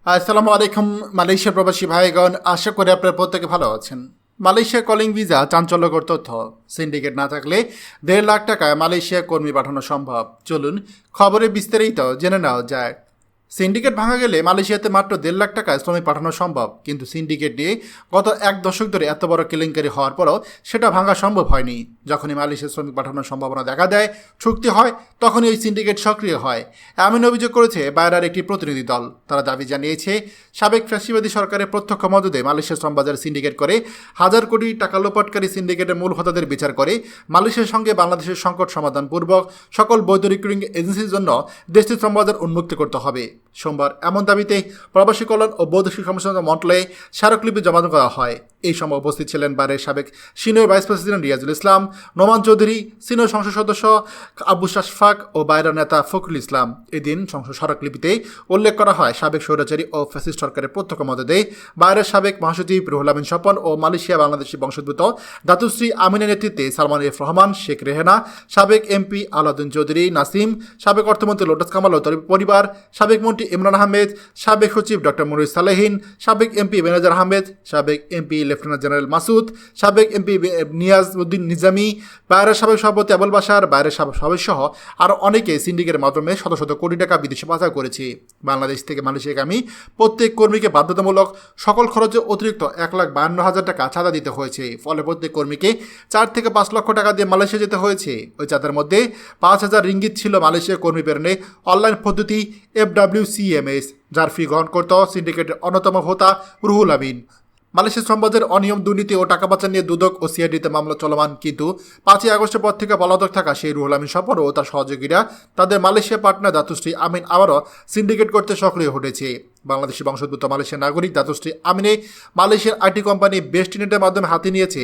আসসালামু আলাইকুম মালয়েশিয়া প্রবাসী ভাইগণ, আশা করি আপনারা প্রত্যেকে ভালো আছেন। মালয়েশিয়া কলিং ভিসা চাঞ্চল্যকর তথ্য। সিন্ডিকেট না থাকলে 1.5 লাখ টাকায় মালয়েশিয়া কর্মী পাঠানো সম্ভব। চলুন খবরে বিস্তারিত জেনে নেওয়া যায়। সিন্ডিকেট ভাঙা গেলে মালয়েশিয়াতে মাত্র 1.5 লাখ টাকায় শ্রমিক পাঠানো সম্ভব, কিন্তু সিন্ডিকেট নিয়ে গত 1 দশক ধরে এত বড় কেলেঙ্কারি হওয়ার পরও সেটা ভাঙা সম্ভব হয়নি। যখনই মালয়েশিয়ার শ্রমিক পাঠানোর সম্ভাবনা দেখা দেয়, চুক্তি হয়, তখনই ওই সিন্ডিকেট সক্রিয় হয়। এমন অভিযোগ করেছে বাইরার একটি প্রতিনিধি দল। তারা দাবি জানিয়েছে, সাবেক ফ্যাসিবাদী সরকারের প্রত্যক্ষ মদদে মালয়েশিয়ার শ্রমবাজার সিন্ডিকেট করে হাজার কোটি টাকা লোপাটকারী সিন্ডিকেটের মূল হোতাদের বিচার করে মালয়েশিয়ার সঙ্গে বাংলাদেশের সংকট সমাধানপূর্বক সকল বৈধ রিক্রুটিং এজেন্সির জন্য দেশটির শ্রমবাজার উন্মুক্ত করতে হবে। সোমবার এমন দাবিতে প্রবাসী কল্যাণ ও বৈদেশিক সমস্যা মন্ত্রণালয়ে স্মারকলিপি জমা করা হয়। এই সময় উপস্থিত ছিলেন বাইরের সাবেক সিনিয়র ভাইস প্রেসিডেন্ট রিয়াজুল ইসলাম, নোমান চৌধুরী, সিনিয়র সংসদ সদস্য আবু শাশফাক ও বাইরের নেতা ফখরুল ইসলাম। এদিন সংসদ স্মারকলিপিতে উল্লেখ করা হয়, সাবেক স্বৈরাচারী ও ফ্যাসিস্ট সরকারের প্রত্যক্ষ মদদে বাইরের সাবেক মহাসচিব রুহুল আমিন স্বপন ও মালয়েশিয়া বাংলাদেশি বংশোদ্ভূত দাতুশ্রী আমিনের নেতৃত্বে সালমান এফ রহমান, শেখ রেহেনা, সাবেক এমপি আলাউদ্দিন চৌধুরী নাসিম, সাবেক অর্থমন্ত্রী লোটাস কামাল ও তার পরিবার, সাবেক মন্ত্রী ইমরান আহমেদ, সাবেক সচিব ডক্টর মনির সালেহিন, সাবেক এমপি বেনাজার আহমেদ, সাবেক এমপি লেফটেন্যান্ট জেনারেল মাসুদ, সাবেক এমপি নিয়াজ উদ্দিন নিজামী, বাইরের সাবেক সভাপতি আবুল বাসার, বাইরের সাবেক সহ আরও অনেকে সিন্ডিকেটের মাধ্যমে শত শত কোটি টাকা বিদেশে পাচার করেছে। বাংলাদেশ থেকে মালয়েশিয়াগামী প্রত্যেক কর্মীকে বাধ্যতামূলক সকল খরচে অতিরিক্ত 1,52,000 টাকা চাঁদা দিতে হয়েছে। ফলে প্রত্যেক কর্মীকে 4 থেকে 5 লক্ষ টাকা দিয়ে মালয়েশিয়া যেতে হয়েছে। ওই চাঁদার মধ্যে 5,000 রিঙ্গিত ছিল মালয়েশিয়া কর্মী প্রেরণে অনলাইন পদ্ধতি FWCMS, যার ফি গ্রহণ করত সিন্ডিকেটের অন্যতম হোতা রুহুল আমিন। মালয়েশিয়া শ্রমবাজারের অনিয়ম, দুর্নীতি ও টাকা পাচার নিয়ে দুদক ও সিআইডিতে মামলা চলমান, কিন্তু 5ই আগস্টের পর থেকে পলাতক থাকা সেই রুহুল আমিন স্বপন ও তার সহযোগীরা তাদের মালয়েশিয়া পার্টনার দাতুশ্রী আমিন আবারও সিন্ডিকেট করতে সক্রিয় হয়েছে। বাংলাদেশি বংশোদ্ভূত মালয়েশিয়ার নাগরিক দাতুশ্রী আমিনে মালয়েশিয়ার আইটি কোম্পানি বেস্টিনেটের মাধ্যমে হাতে নিয়েছে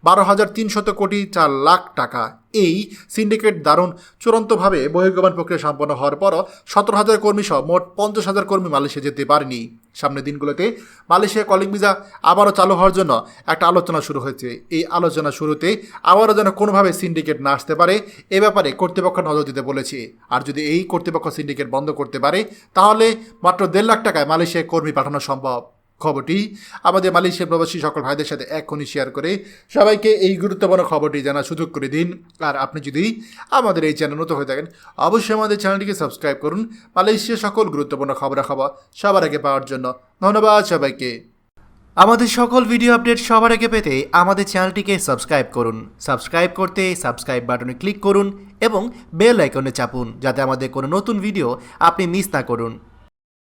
12,300 কোটি 4 লাখ টাকা। এই সিন্ডিকেট দারুণ চূড়ান্তভাবে বহির্গমন প্রক্রিয়া সম্পন্ন হওয়ার পরও 17,000 কর্মী সহ মোট 50,000 কর্মী মালয়েশিয়া যেতে পারেনি। সামনের দিনগুলোতে মালয়েশিয়া কলিং ভিসা আবারও চালু হওয়ার জন্য একটা আলোচনা শুরু হয়েছে। এই আলোচনা শুরুতে আবারও যেন কোনোভাবে সিন্ডিকেট না আসতে পারে, এ ব্যাপারে কর্তৃপক্ষ নজর দিতে বলেছে। আর যদি এই কর্তৃপক্ষ সিন্ডিকেট বন্ধ করতে পারে, তাহলে মাত্র 1.5 লাখ টাকায় মালয়েশিয়ায় কর্মী পাঠানো সম্ভব। খবরটি আমাদের মালয়েশিয়া প্রবাসী সকল ভাইদের সাথে এক্ষুনি শেয়ার করে সবাইকে এই গুরুত্বপূর্ণ খবরটি জানার সুযোগ করে দিন। আর আপনি যদি আমাদের এই চ্যানেল নতুন হয়ে থাকেন, অবশ্যই আমাদের চ্যানেলটিকে সাবস্ক্রাইব করুন মালয়েশিয়া সকল গুরুত্বপূর্ণ খবরাখবর সবার আগে পাওয়ার জন্য। ধন্যবাদ সবাইকে। আমাদের সকল ভিডিও আপডেট সবার আগে পেতে আমাদের চ্যানেলটিকে সাবস্ক্রাইব করুন। সাবস্ক্রাইব করতে সাবস্ক্রাইব বাটনে ক্লিক করুন এবং বেল আইকনে চাপুন, যাতে আমাদের কোনো নতুন ভিডিও আপনি মিস না করুন।